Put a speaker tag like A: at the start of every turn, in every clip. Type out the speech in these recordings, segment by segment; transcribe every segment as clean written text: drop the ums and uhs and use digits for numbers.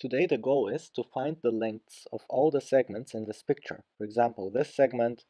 A: Today the goal is to find the lengths of all the segments in this picture. For example, this segment,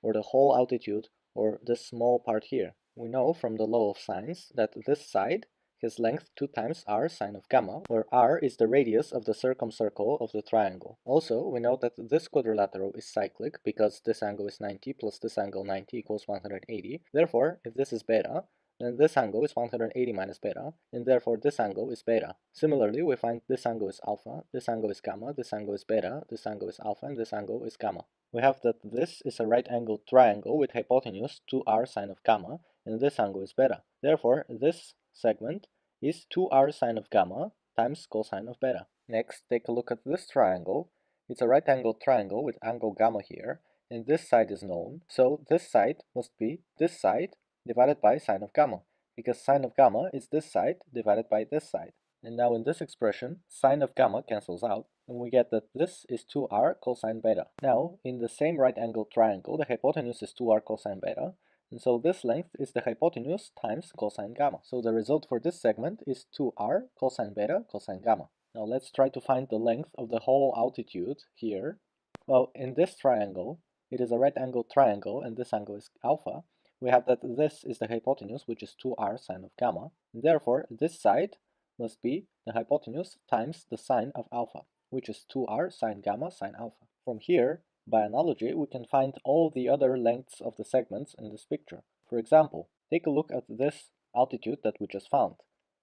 A: or the whole altitude, or this small part here. We know from the law of sines that this side has length 2 times r sine of gamma, where r is the radius of the circumcircle of the triangle. Also, we know that this quadrilateral is cyclic because this angle is 90 plus this angle 90 equals 180. Therefore, if this is beta, then this angle is 180 minus beta, and therefore this angle is beta. Similarly, we find this angle is alpha, this angle is gamma, this angle is beta, this angle is alpha, and this angle is gamma. We have that this is a right-angled triangle with hypotenuse 2r sine of gamma, and this angle is beta. Therefore, this segment is 2r sine of gamma times cosine of beta. Next, take a look at this triangle. It's a right-angled triangle with angle gamma here, and this side is known, so this side must be this side divided by sine of gamma, because sine of gamma is this side divided by this side. And now in this expression, sine of gamma cancels out, and we get that this is 2r cosine beta. Now, in the same right-angled triangle, the hypotenuse is 2r cosine beta, and so this length is the hypotenuse times cosine gamma. So the result for this segment is 2r cosine beta cosine gamma. Now let's try to find the length of the whole altitude here. Well, in this triangle, it is a right-angled triangle, and this angle is alpha. We have that this is the hypotenuse, which is 2r sine of gamma, and therefore this side must be the hypotenuse times the sine of alpha, which is 2r sine gamma sine alpha. From here, by analogy, we can find all the other lengths of the segments in this picture. For example, take a look at this altitude that we just found.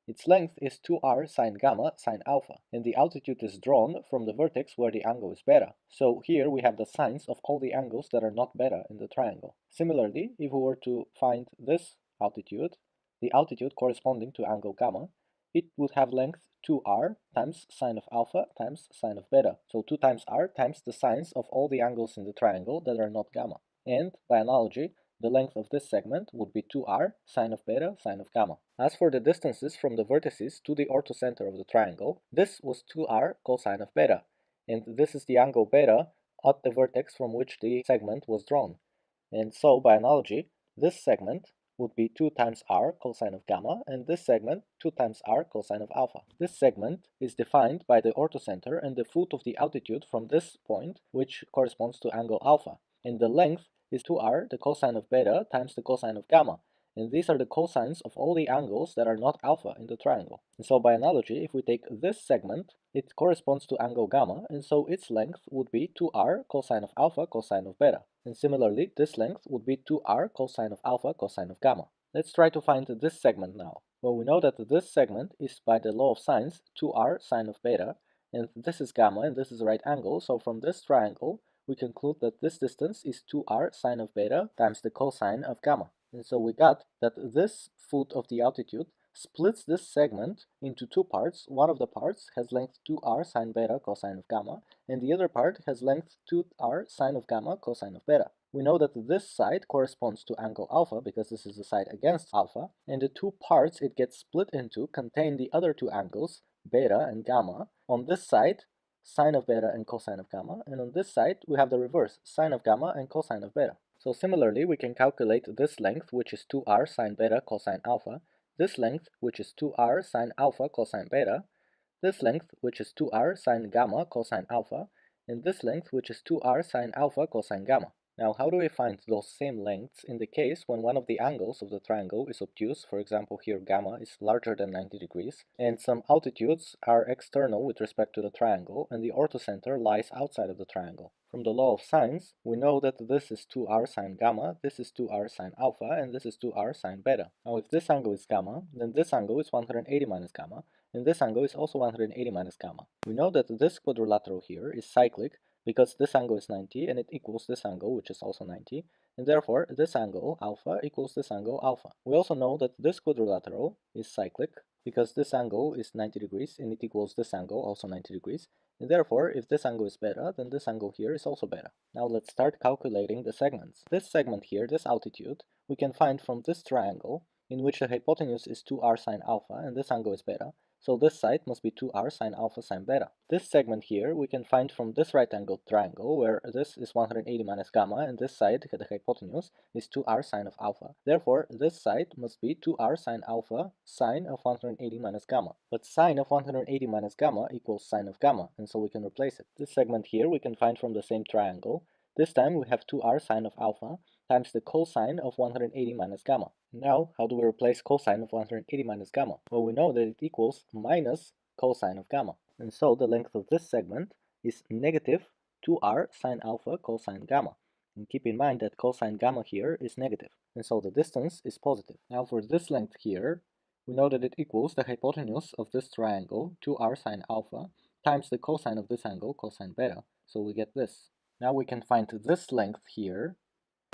A: Its length is 2r sine gamma sine alpha, and the altitude is drawn from the vertex where the angle is beta. So here we have the sines of all the angles that are not beta in the triangle. Similarly, if we were to find this altitude, the altitude corresponding to angle gamma, it would have length 2r times sine of alpha times sine of beta. So 2 times r times the sines of all the angles in the triangle that are not gamma. And, by analogy, the length of this segment would be 2r sine of beta sine of gamma. As for the distances from the vertices to the orthocenter of the triangle, this was 2r cosine of beta, and this is the angle beta at the vertex from which the segment was drawn. And so, by analogy, this segment would be 2 times r cosine of gamma, and this segment 2 times r cosine of alpha. This segment is defined by the orthocenter and the foot of the altitude from this point, which corresponds to angle alpha, and the length is 2r, the cosine of beta, times the cosine of gamma, and these are the cosines of all the angles that are not alpha in the triangle. And so by analogy, if we take this segment, it corresponds to angle gamma, and so its length would be 2r cosine of alpha cosine of beta. And similarly, this length would be 2r cosine of alpha cosine of gamma. Let's try to find this segment now. Well, we know that this segment is, by the law of sines, 2r sine of beta, and this is gamma, and this is a right angle, so from this triangle, we conclude that this distance is 2r sine of beta times the cosine of gamma. And so we got that this foot of the altitude splits this segment into two parts. One of the parts has length 2r sine beta cosine of gamma, and the other part has length 2r sine of gamma cosine of beta. We know that this side corresponds to angle alpha because this is the side against alpha, and the two parts it gets split into contain the other two angles, beta and gamma. On this side, sine of beta and cosine of gamma, and on this side we have the reverse, sine of gamma and cosine of beta. So similarly, we can calculate this length, which is 2r sine beta cosine alpha, this length, which is 2r sine alpha cosine beta, this length, which is 2r sine gamma cosine alpha, and this length, which is 2r sine alpha cosine gamma. Now, how do we find those same lengths in the case when one of the angles of the triangle is obtuse? For example, here gamma is larger than 90 degrees, and some altitudes are external with respect to the triangle, and the orthocenter lies outside of the triangle. From the law of sines, we know that this is 2r sine gamma, this is 2r sine alpha, and this is 2r sine beta. Now, if this angle is gamma, then this angle is 180 minus gamma, and this angle is also 180 minus gamma. We know that this quadrilateral here is cyclic, because this angle is 90 and it equals this angle, which is also 90, and therefore this angle alpha equals this angle alpha. We also know that this quadrilateral is cyclic because this angle is 90 degrees and it equals this angle, also 90 degrees, and therefore if this angle is beta, then this angle here is also beta. Now let's start calculating the segments. This segment here, this altitude, we can find from this triangle in which the hypotenuse is 2r sine alpha and this angle is beta, so this side must be 2r sine alpha sine beta. This segment here we can find from this right-angled triangle, where this is 180 minus gamma, and this side, the hypotenuse, is 2r sine of alpha. Therefore, this side must be 2r sine alpha sine of 180 minus gamma. But sine of 180 minus gamma equals sine of gamma, and so we can replace it. This segment here we can find from the same triangle. This time we have 2r sine of alpha times the cosine of 180 minus gamma. Now, how do we replace cosine of 180 minus gamma? Well, we know that it equals minus cosine of gamma. And so the length of this segment is negative 2r sine alpha cosine gamma. And keep in mind that cosine gamma here is negative, and so the distance is positive. Now for this length here, we know that it equals the hypotenuse of this triangle, 2r sine alpha, times the cosine of this angle, cosine beta, so we get this. Now we can find this length here,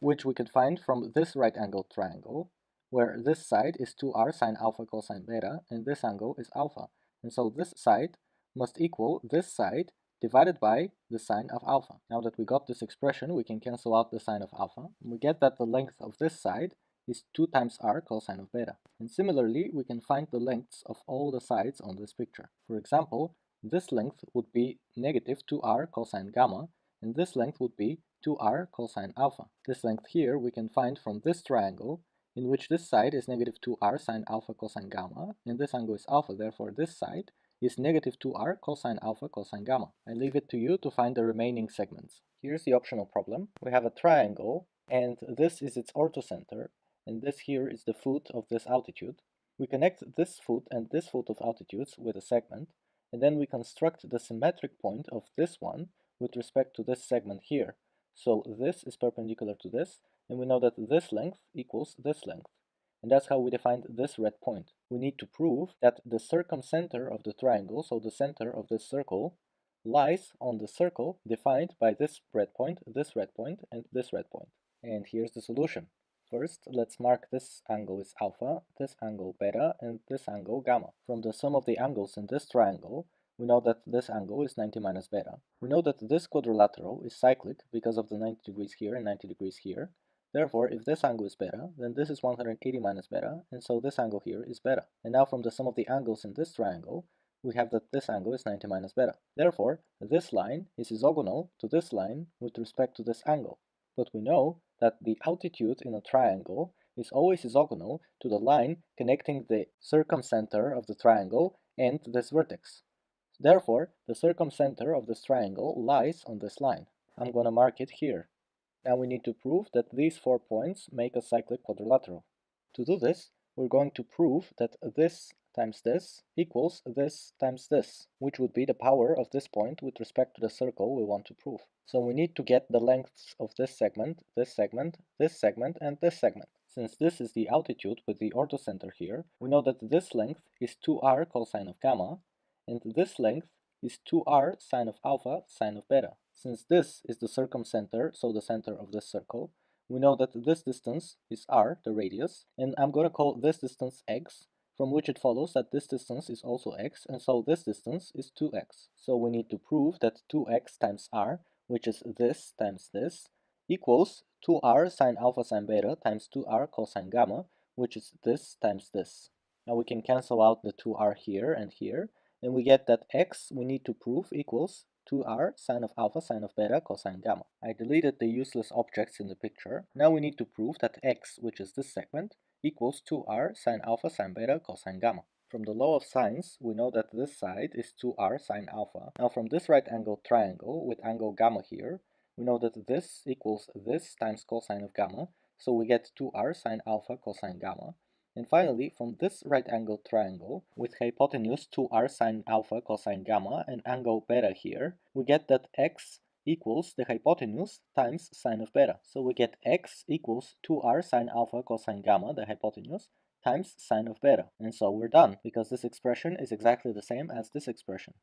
A: which we could find from this right-angled triangle, where this side is 2r sine alpha cosine beta, and this angle is alpha. And so this side must equal this side divided by the sine of alpha. Now that we got this expression, we can cancel out the sine of alpha, and we get that the length of this side is 2 times r cosine of beta. And similarly, we can find the lengths of all the sides on this picture. For example, this length would be negative 2r cosine gamma, and this length would be 2r cosine alpha. This length here we can find from this triangle, in which this side is negative 2r sine alpha cosine gamma, and this angle is alpha, therefore this side is negative 2r cosine alpha cosine gamma. I leave it to you to find the remaining segments. Here's the optional problem. We have a triangle, and this is its orthocenter, and this here is the foot of this altitude. We connect this foot and this foot of altitudes with a segment, and then we construct the symmetric point of this one with respect to this segment here. So this is perpendicular to this, and we know that this length equals this length. And that's how we defined this red point. We need to prove that the circumcenter of the triangle, so the center of this circle, lies on the circle defined by this red point, and this red point. And here's the solution. First, let's mark this angle is alpha, this angle beta, and this angle gamma. From the sum of the angles in this triangle, we know that this angle is 90 minus beta. We know that this quadrilateral is cyclic because of the 90 degrees here and 90 degrees here. Therefore, if this angle is beta, then this is 180 minus beta, and so this angle here is beta. And now from the sum of the angles in this triangle, we have that this angle is 90 minus beta. Therefore, this line is isogonal to this line with respect to this angle. But we know that the altitude in a triangle is always isogonal to the line connecting the circumcenter of the triangle and this vertex. Therefore, the circumcenter of this triangle lies on this line. I'm going to mark it here. Now we need to prove that these 4 points make a cyclic quadrilateral. To do this, we're going to prove that this times this equals this times this, which would be the power of this point with respect to the circle we want to prove. So we need to get the lengths of this segment, this segment, this segment, and this segment. Since this is the altitude with the orthocenter here, we know that this length is 2r cosine of gamma, and this length is 2r sine of alpha sine of beta. Since this is the circumcenter, so the center of this circle, we know that this distance is r, the radius, and I'm going to call this distance x, from which it follows that this distance is also x, and so this distance is 2x. So we need to prove that 2x times r, which is this times this, equals 2r sine alpha sine beta times 2r cosine gamma, which is this times this. Now we can cancel out the 2r here and here, and we get that x we need to prove equals 2r sine of alpha sine of beta cosine gamma. I deleted the useless objects in the picture. Now we need to prove that x, which is this segment, equals 2r sine alpha sine beta cosine gamma. From the law of sines, we know that this side is 2r sine alpha. Now from this right-angled triangle with angle gamma here, we know that this equals this times cosine of gamma, so we get 2r sine alpha cosine gamma. And finally, from this right-angled triangle, with hypotenuse 2r sine alpha cosine gamma and angle beta here, we get that x equals the hypotenuse times sine of beta. So we get x equals 2r sine alpha cosine gamma, the hypotenuse, times sine of beta. And so we're done, because this expression is exactly the same as this expression.